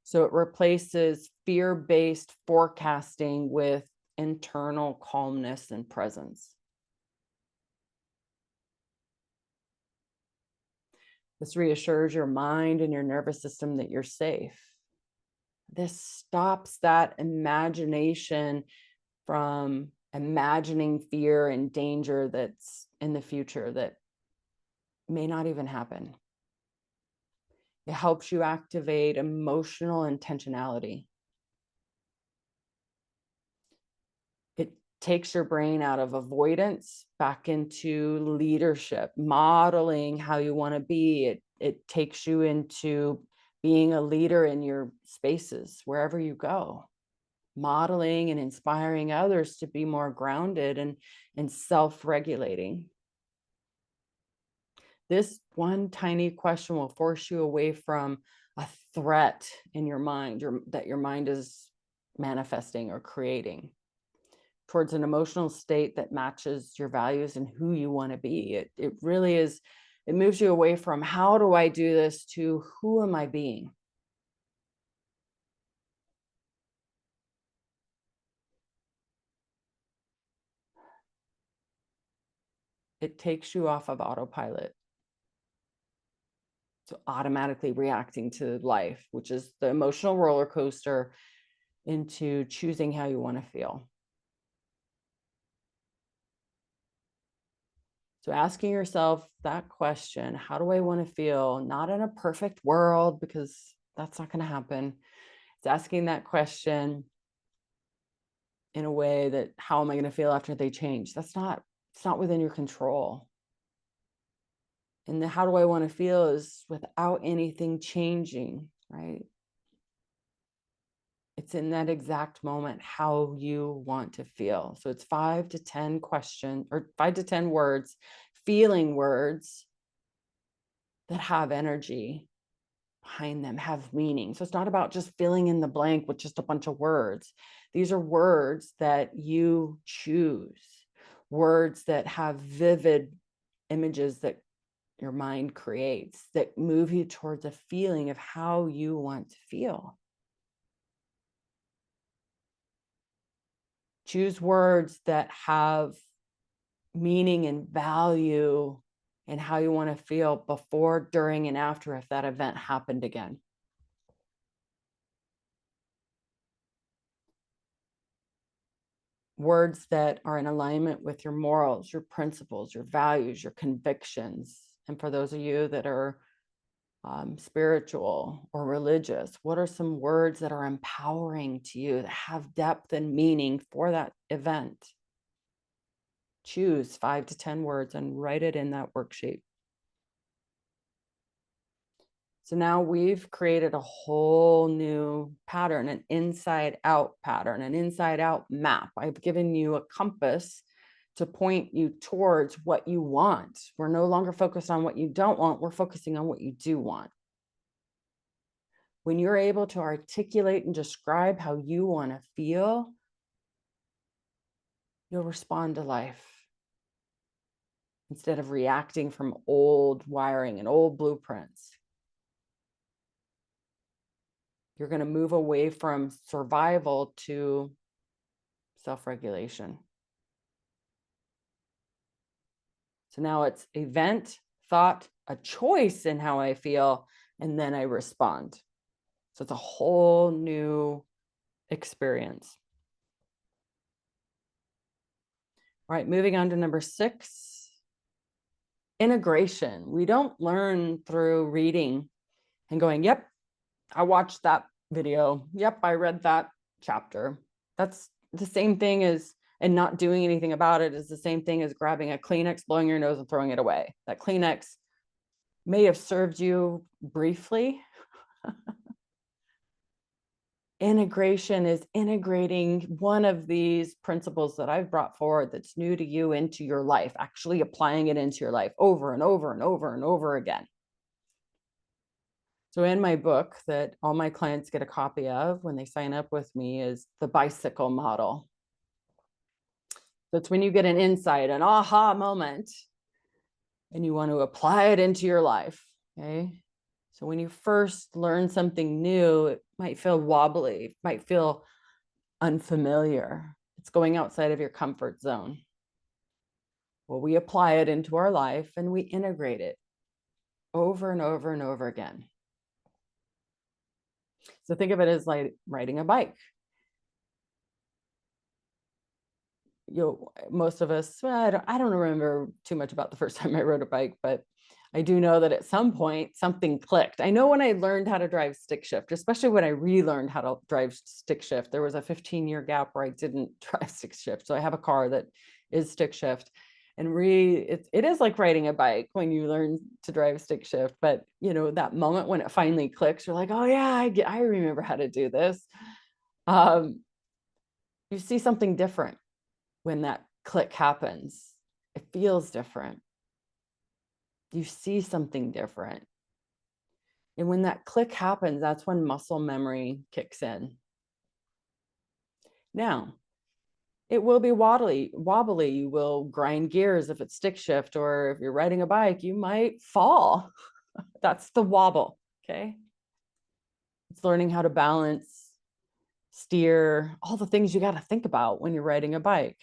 So it replaces fear-based forecasting with internal calmness and presence. This reassures your mind and your nervous system that you're safe. This stops that imagination from imagining fear and danger that's in the future that may not even happen. It helps you activate emotional intentionality. It takes your brain out of avoidance back into leadership, modeling how you want to be. It takes you into being a leader in your spaces, wherever you go, modeling and inspiring others to be more grounded and self-regulating. This one tiny question will force you away from a threat in your mind that your mind is manifesting or creating, towards an emotional state that matches your values and who you want to be. It really is, it moves you away from how do I do this to who am I being? It takes you off of autopilot. So automatically reacting to life, which is the emotional roller coaster, into choosing how you want to feel. So asking yourself that question, how do I want to feel? Not in a perfect world, because that's not going to happen. It's asking that question in a way that, how am I going to feel after they change? It's not within your control. And the how do I want to feel is without anything changing, right? It's in that exact moment how you want to feel. So it's 5 to 10 questions, or 5 to 10 words, feeling words that have energy behind them, have meaning. So it's not about just filling in the blank with just a bunch of words. These are words that you choose, words that have vivid images that your mind creates that move you towards a feeling of how you want to feel. Choose words that have meaning and value and how you want to feel before, during, and after if that event happened again. Words that are in alignment with your morals, your principles, your values, your convictions. And for those of you that are spiritual or religious, what are some words that are empowering to you, that have depth and meaning for that event? Choose 5 to 10 words and write it in that worksheet. So now we've created a whole new pattern, an inside out pattern, an inside out map. I've given you a compass to point you towards what you want. We're no longer focused on what you don't want. We're focusing on what you do want. When you're able to articulate and describe how you want to feel, you'll respond to life instead of reacting from old wiring and old blueprints. You're going to move away from survival to self-regulation. So now it's event, thought, a choice in how I feel, and then I respond. So it's a whole new experience. All right, moving on to number 6, integration. We don't learn through reading and going, yep, I watched that video. Yep, I read that chapter. That's the same thing as, and not doing anything about it is the same thing as grabbing a Kleenex, blowing your nose and throwing it away. That Kleenex may have served you briefly. Integration is integrating one of these principles that I've brought forward that's new to you into your life, actually applying it into your life over and over and over and over again. So in my book that all my clients get a copy of when they sign up with me is the bicycle model. That's when you get an insight, an aha moment, and you want to apply it into your life, okay? So when you first learn something new, it might feel wobbly, it might feel unfamiliar. It's going outside of your comfort zone. Well, we apply it into our life and we integrate it over and over and over again. So think of it as like riding a bike. Most of us, well, I don't remember too much about the first time I rode a bike, but I do know that at some point something clicked. I know when I learned how to drive stick shift, especially when I relearned how to drive stick shift, there was a 15-year gap where I didn't drive stick shift. So I have a car that is stick shift, and it is like riding a bike when you learn to drive stick shift. But that moment when it finally clicks, you're like, oh yeah, I remember how to do this. You see something different when that click happens. It feels different. You see something different. And when that click happens, that's when muscle memory kicks in. Now, it will be wobbly. You will grind gears if it's stick shift, or if you're riding a bike, you might fall. That's the wobble, okay? It's learning how to balance, steer, all the things you got to think about when you're riding a bike.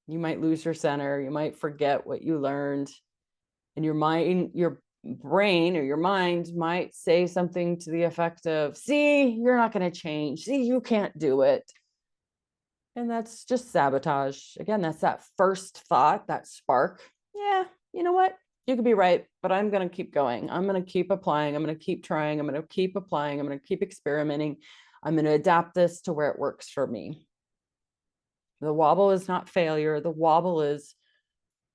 You might lose your center. You might forget what you learned. And your brain or your mind might say something to the effect of, see, you're not going to change. See, you can't do it. And that's just sabotage. Again, that's that first thought, that spark. Yeah, you know what? You could be right, but I'm going to keep going. I'm going to keep applying. I'm going to keep trying. I'm going to keep applying. I'm going to keep experimenting. I'm going to adapt this to where it works for me. The wobble is not failure. The wobble is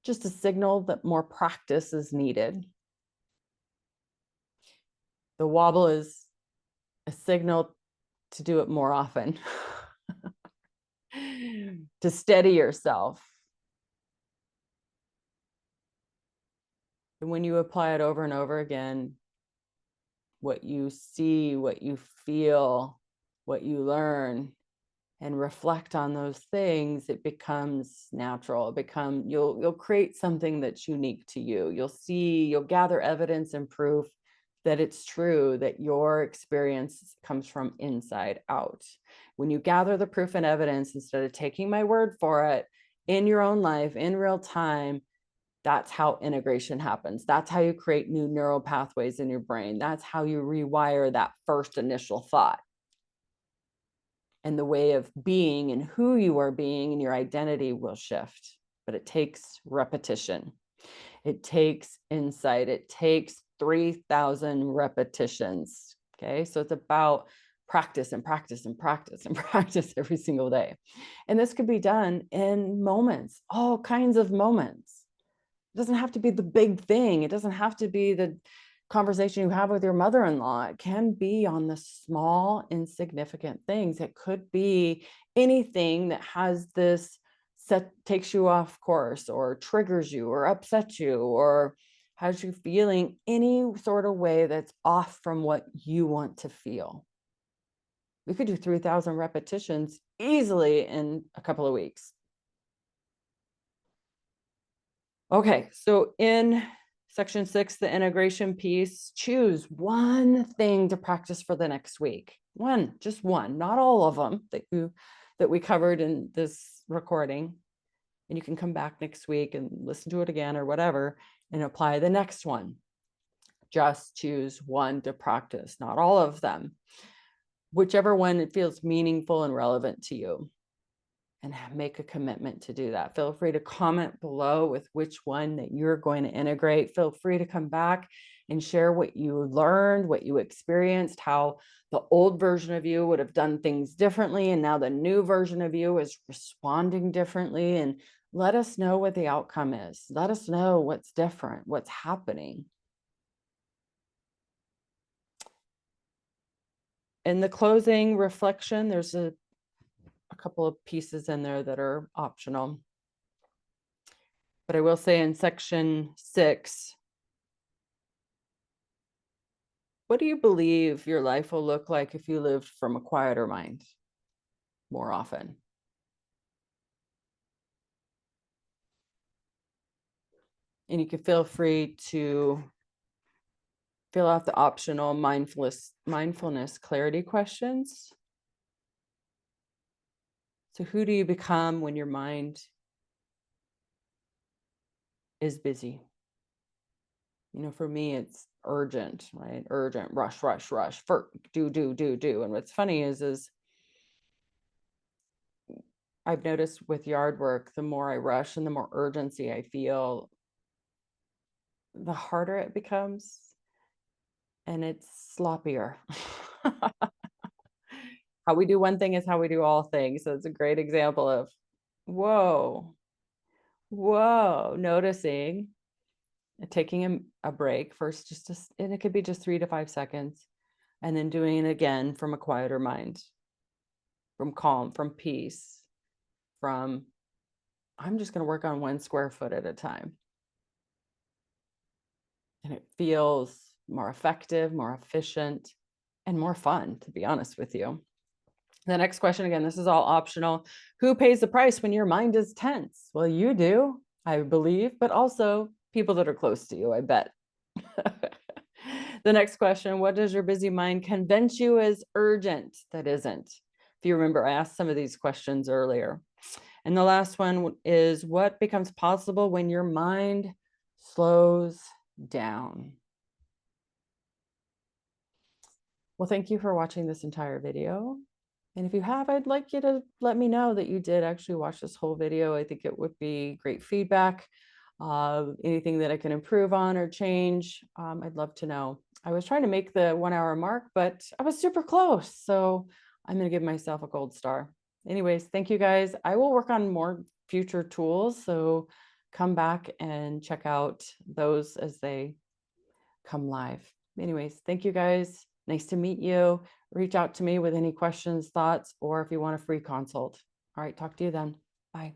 just a signal that more practice is needed. The wobble is a signal to do it more often, to steady yourself. And when you apply it over and over again, what you see, what you feel, what you learn, and reflect on those things, it becomes natural. You'll create something that's unique to you. You'll gather evidence and proof that it's true, that your experience comes from inside out. When you gather the proof and evidence, instead of taking my word for it, in your own life, in real time, that's how integration happens. That's how you create new neural pathways in your brain. That's how you rewire that first initial thought. And the way of being and who you are being and your identity will shift. But it takes repetition. It takes insight. It takes 3,000 repetitions. Okay, so it's about practice and practice and practice and practice every single day. And this could be done in moments, all kinds of moments. It doesn't have to be the big thing. It doesn't have to be the conversation you have with your mother-in-law. It can be on the small, insignificant things. It could be anything that has this takes you off course or triggers you or upsets you or has you feeling any sort of way that's off from what you want to feel. We could do 3,000 repetitions easily in a couple of weeks. Okay, so in section 6, the integration piece, choose one thing to practice for the next week. Just one, not all of them that we covered in this recording. And you can come back next week and listen to it again or whatever and apply the next one. Just choose one to practice, not all of them. Whichever one it feels meaningful and relevant to you. and make a commitment to do that. Feel free to comment below with which one that you're going to integrate. Feel free to come back and share what you learned, what you experienced, how the old version of you would have done things differently, and now the new version of you is responding differently. And let us know what the outcome is. Let us know what's different, what's happening. In the closing reflection, there's a couple of pieces in there that are optional. But I will say in section 6, what do you believe your life will look like if you lived from a quieter mind more often? And you can feel free to fill out the optional mindfulness clarity questions. So who do you become when your mind is busy? You know, for me, it's urgent, right? Urgent, rush, rush, rush, do. And what's funny is I've noticed with yard work, the more I rush and the more urgency I feel, the harder it becomes and it's sloppier. How we do one thing is how we do all things. So it's a great example of, whoa, noticing, taking a break first, and it could be just 3 to 5 seconds, and then doing it again from a quieter mind, from calm, from peace, from I'm just going to work on 1 square foot at a time. And it feels more effective, more efficient, and more fun, to be honest with you. The next question, again, this is all optional. Who pays the price when your mind is tense? Well, you do, I believe, but also people that are close to you, I bet. The next question, what does your busy mind convince you is urgent that isn't? If you remember, I asked some of these questions earlier. And the last one is, what becomes possible when your mind slows down? Well, thank you for watching this entire video. And if you have, I'd like you to let me know that you did actually watch this whole video. I think it would be great feedback. Anything that I can improve on or change, I'd love to know. I was trying to make the 1 hour mark, but I was super close. So I'm going to give myself a gold star. Anyways, thank you guys. I will work on more future tools. So come back and check out those as they come live. Anyways, thank you guys. Nice to meet you. Reach out to me with any questions, thoughts, or if you want a free consult. All right, talk to you then. Bye.